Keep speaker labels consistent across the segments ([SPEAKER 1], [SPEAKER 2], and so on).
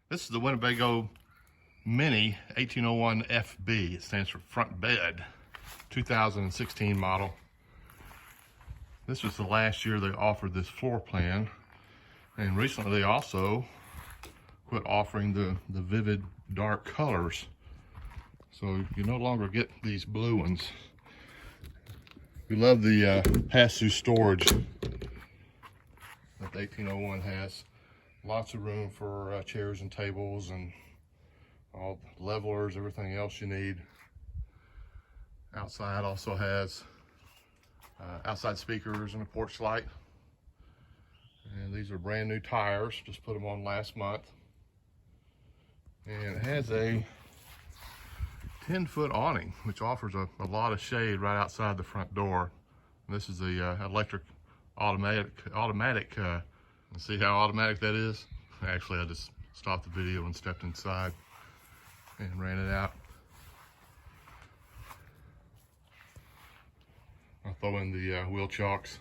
[SPEAKER 1] This is the Winnebago Minnie 1801 FB. It stands for front bed, 2016 model. This was the last year they offered this floor plan, and recently they also quit offering the vivid dark colors. So you no longer get these blue ones. We love the pass-through storage that the 1801 has. Lots of room for chairs and tables and all the levelers, everything else you need. Outside also has outside speakers and a porch light. And these are brand new tires, just put them on last month. And it has a 10-foot awning, which offers a lot of shade right outside the front door. And this is the electric automatic. See how automatic that is? Actually, I just stopped the video and stepped inside and ran it out. I'll throw in the wheel chocks.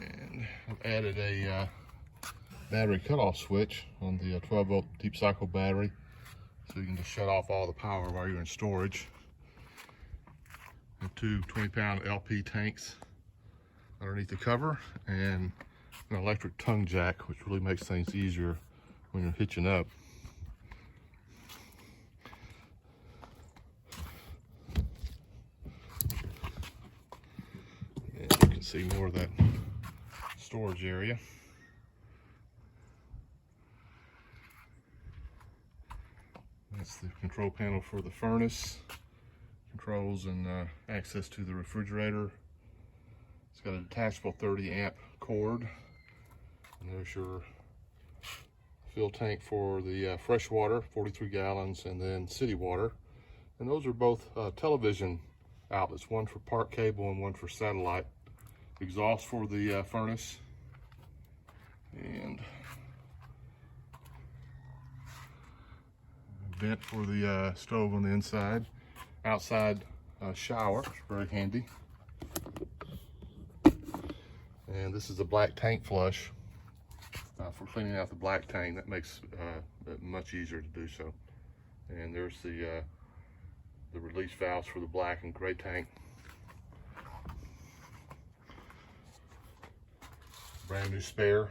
[SPEAKER 1] And I've added a battery cutoff switch on the 12-volt deep cycle battery, so you can just shut off all the power while you're in storage. And two 20-pound LP tanks underneath the cover, and an electric tongue jack, which really makes things easier when you're hitching up. And you can see more of that storage area. That's the control panel for the furnace, controls and access to the refrigerator. It's got a detachable 30-amp cord. And there's your fill tank for the fresh water, 43 gallons, and then city water. And those are both television outlets, one for park cable and one for satellite. Exhaust for the furnace. And vent for the stove on the inside. Outside shower, it's very handy. And this is a black tank flush for cleaning out the black tank. That makes it much easier to do so. And there's the release valves for the black and gray tank. Brand new spare.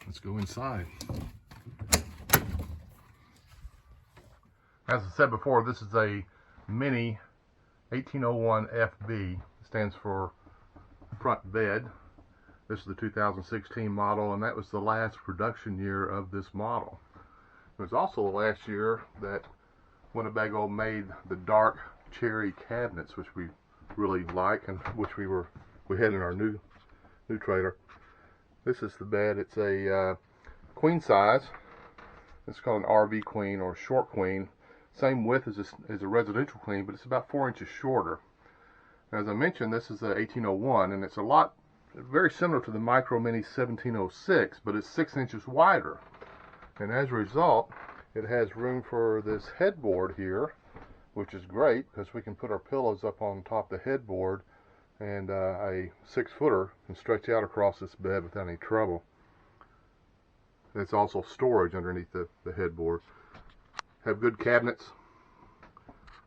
[SPEAKER 1] Let's go inside. As I said before, this is a Minnie 1801 FB. It stands for front bed. This is the 2016 model, and that was the last production year of this model. It was also the last year that Winnebago made the dark cherry cabinets, which we really like, and which we had in our new trailer. This is the bed. It's a queen size. It's called an RV queen or short queen. Same width as a residential queen, but it's about 4 inches shorter. As I mentioned, this is a 1801, and it's very similar to the Micro Minnie 1706, but it's 6 inches wider. And as a result, it has room for this headboard here, which is great because we can put our pillows up on top of the headboard, and a 6-footer can stretch out across this bed without any trouble. It's also storage underneath the headboard. Have good cabinets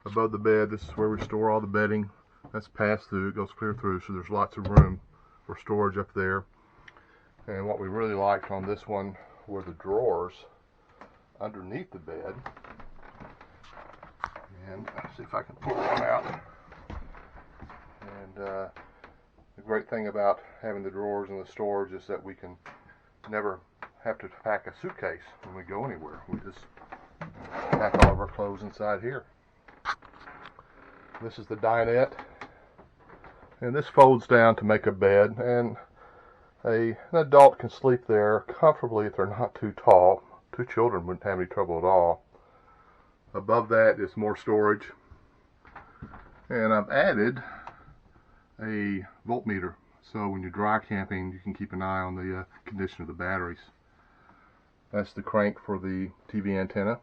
[SPEAKER 1] above the bed. This is where we store all the bedding. That's pass through, it goes clear through, so there's lots of room for storage up there. And what we really liked on this one were the drawers underneath the bed. And let's see if I can pull one out. And the great thing about having the drawers and the storage is that we can never have to pack a suitcase when we go anywhere. We just pack all of our clothes inside here. This is the dinette, and this folds down to make a bed, and an adult can sleep there comfortably if they're not too tall. 2 children wouldn't have any trouble at all. Above that is more storage. And I've added a voltmeter, so when you're dry camping you can keep an eye on the condition of the batteries. That's the crank for the TV antenna,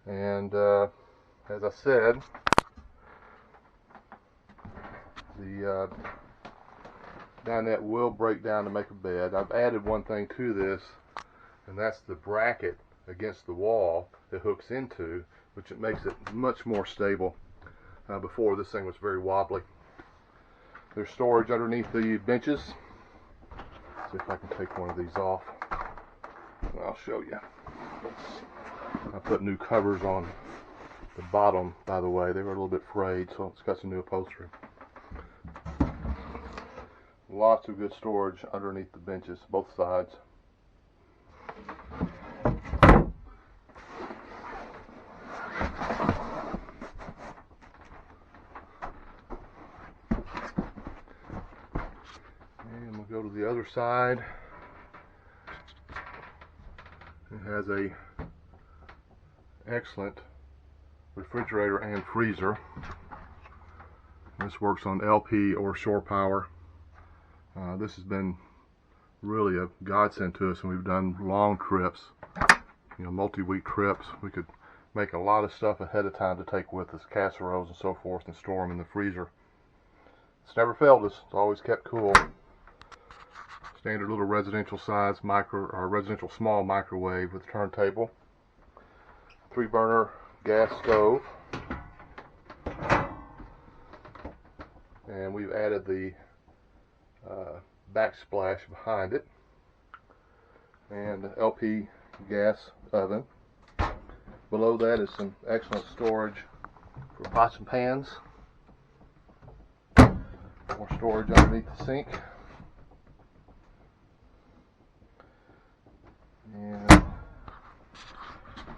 [SPEAKER 1] and as I said, the dinette will break down to make a bed. I've added one thing to this, and that's the bracket against the wall it hooks into, which it makes it much more stable. Before, this thing was very wobbly. There's storage underneath the benches. Let's see if I can take one of these off, and I'll show you. I put new covers on the bottom, by the way. They were a little bit frayed, so it's got some new upholstery. Lots of good storage underneath the benches, both sides. And we'll go to the other side. It has a excellent refrigerator and freezer. This works on LP or shore power. This has been really a godsend to us when we've done long trips, multi-week trips. We could make a lot of stuff ahead of time to take with us, casseroles and so forth, and store them in the freezer. It's never failed us. It's always kept cool. Standard little residential size residential small microwave with turntable. 3-burner gas stove. And we've added the backsplash behind it, and LP gas oven. Below that is some excellent storage for pots and pans. More storage underneath the sink, and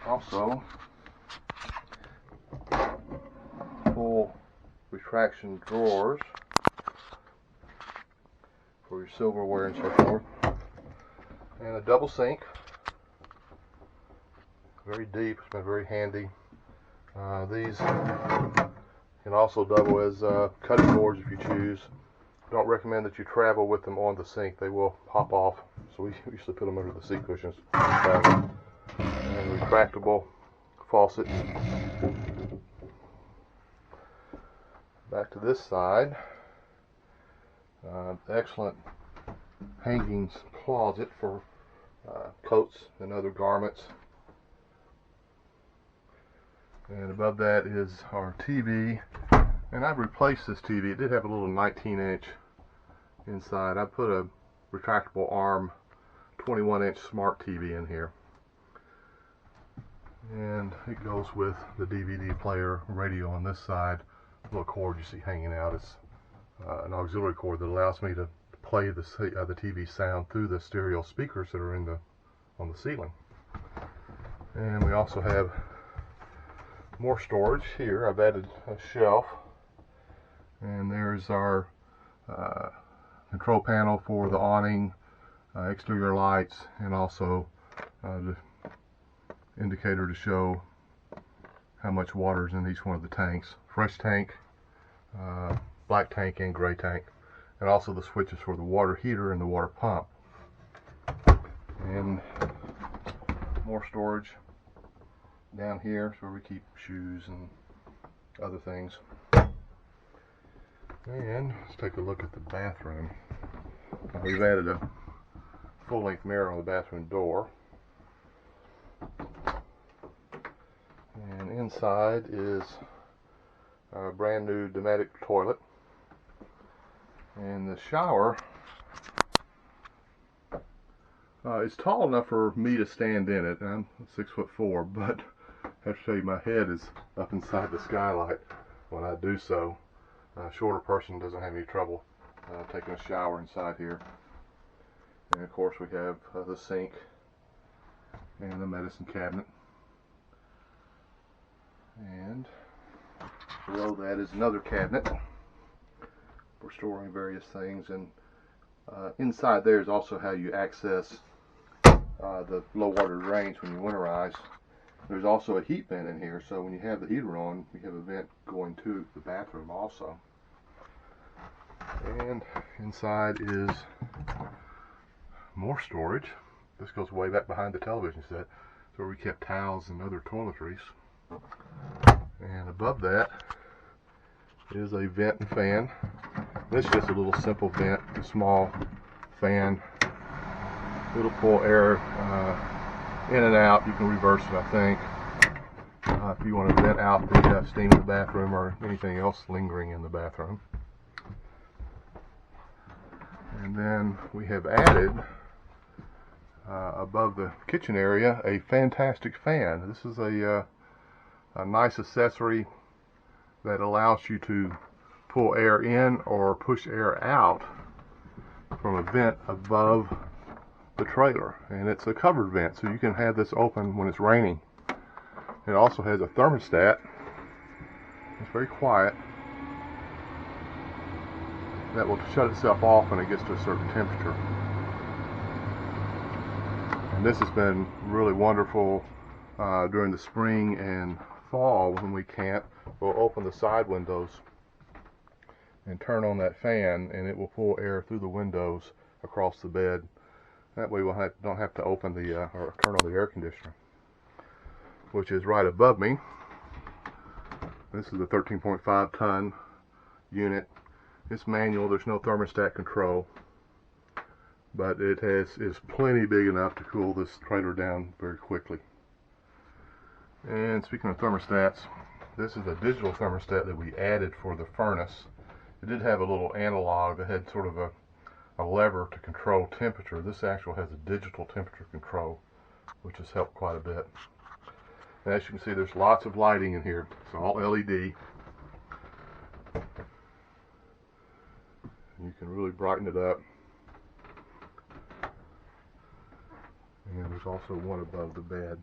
[SPEAKER 1] also full retraction drawers for your silverware and so forth, and a double sink, very deep. It's been very handy. These can also double as cutting boards if you choose. Don't recommend that you travel with them on the sink. They will pop off, so we usually put them under the seat cushions. And retractable faucet. Back to this side. Excellent hangings closet for coats and other garments. And above that is our TV. And I've replaced this TV. It did have a little 19-inch inside. I put a retractable arm 21-inch smart TV in here. And it goes with the DVD player, radio on this side. The little cord you see hanging out is an auxiliary cord that allows me to play the TV sound through the stereo speakers that are on the ceiling. And we also have more storage here. I've added a shelf, and there's our control panel for the awning, exterior lights, and also the indicator to show how much water is in each one of the tanks. Fresh tank, black tank, and gray tank, and also the switches for the water heater and the water pump. And more storage down here is where we keep shoes and other things. And let's take a look at the bathroom. We've added a full-length mirror on the bathroom door. And inside is a brand new Dinette toilet. And the shower is tall enough for me to stand in it. I'm 6'4", but I have to tell you, my head is up inside the skylight when I do so. A shorter person doesn't have any trouble taking a shower inside here. And of course we have the sink and the medicine cabinet. And below that is another cabinet for storing various things. And inside there is also how you access the low water drains when you winterize. There's also a heat vent in here, so when you have the heater on, you have a vent going going to the bathroom also. And inside is more storage. This goes way back behind the television set. It's where we kept towels and other toiletries. And above that is a vent and fan. This is just a little simple vent, a small fan. It'll pull air in and out. You can reverse it, I think, if you want to vent out the steam in the bathroom or anything else lingering in the bathroom. And then we have added above the kitchen area a fantastic fan. This is a nice accessory that allows you to pull air in or push air out from a vent above the trailer. And it's a covered vent, so you can have this open when it's raining. It also has a thermostat. It's very quiet. That will shut itself off when it gets to a certain temperature. And this has been really wonderful during the spring and fall when we can't. We'll open the side windows and turn on that fan, and it will pull air through the windows across the bed. That way we don't have to open the or turn on the air conditioner, which is right above me. This is a 13.5 ton unit. It's manual. There's no thermostat control, but it is plenty big enough to cool this trailer down very quickly. And speaking of thermostats, this is a digital thermostat that we added for the furnace. It did have a little analog that had sort of a lever to control temperature. This actually has a digital temperature control, which has helped quite a bit. And as you can see, there's lots of lighting in here. It's all LED. You can really brighten it up. And there's also one above the bed.